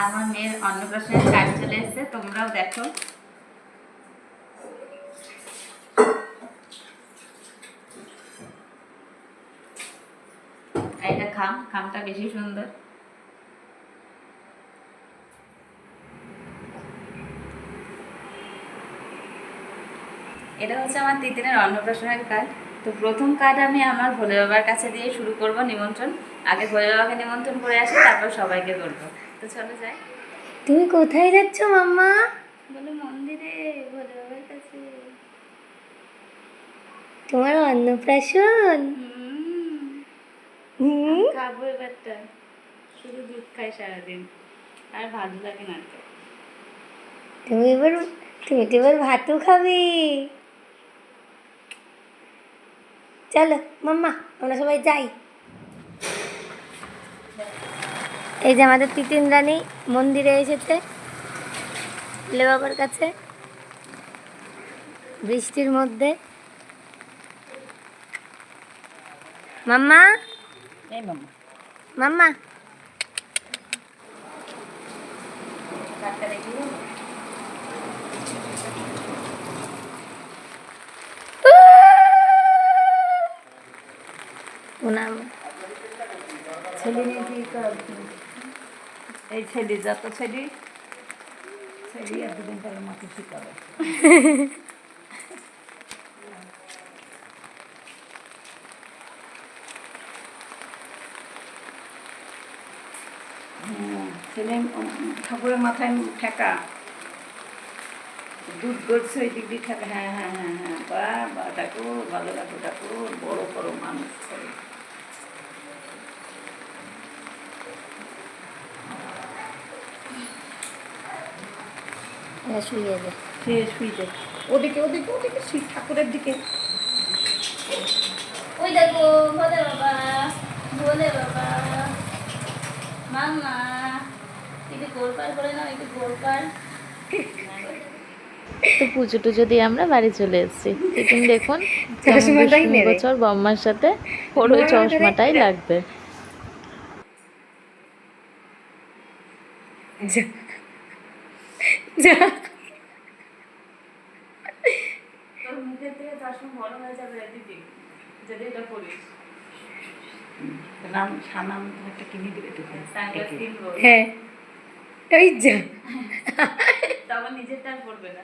আমার মেয়ের অন্নপ্রাশনের কাজ চলে এসেছে, তোমরাও দেখো। এটা খামটা বেশি সুন্দর। এটা হচ্ছে আমার তিতিনের অন্নপ্রাশনের কার্ড। তো প্রথম কার্ড আমি আমার ভোলে বাবার কাছে দিয়ে শুরু করব নিমন্ত্রণ। আগে ভোলে বাবাকে নিমন্ত্রণ করে আসি, তারপর সবাইকে করবো। তো চলো যাই। তুমি কোথায় যাচ্ছ মাম্মা? বলো মন্দিরে, ভোলে বাবার কাছে। তোমার অন্নপ্রাশন? খাবো এবারটা, শুধু দুধ খাই সারাদিন, আর ভালো লাগে না তো। তুমি তো এবার ভাতও খাবে। চলো মাম্মা, আমরা সবাই যাই। এই যে আমাদের তিতিন রানী মন্দিরে এসেছে ভোলে বাবার কাছে বৃষ্টির মধ্যে। মাম্মা, এই মাম্মা, মাম্মা, কার্ডটা দেখি। ছেলে নিয়ে কি এই ছেলে যত ছেলে আর দুদিন পরে মাকে শিখাবে। ছেলে ঠাকুরের মাথায় ঠেকা, দুধ গড়ছে ওই দিক দিয়ে ঠেকা। হ্যাঁ হ্যাঁ হ্যাঁ হ্যাঁ, বা ঠাকুর ভালো লাগো, ঠাকুর বড় বড় মানুষ করে। শুয়ে দে, শুয়ে দে। ওদিকে ওদিকে ওদিকে শিব ঠাকুরের দিকে। ওই দেখো ভোলে বাবা, ভোলে বাবা। মাম্মা একটু গোলপার করে নাও, একটু গোলপার। তো পুজো টুজো দিয়ে আমরা বাড়ি চলে এসেছি। তিতিন দেখুন চশমাটাই নেবে। বছর বম্মার সাথে ওর ওই চশমাটাই লাগবে। তোর মুখের থেকে চশমা বড় হয়ে যাবে দিদি, যদি এটা পরিস। নাম সানাম একটা কিনে দিবে তোকে। হ্যাঁ, ওই যা। তখন নিজেরটা আর পড়বে না।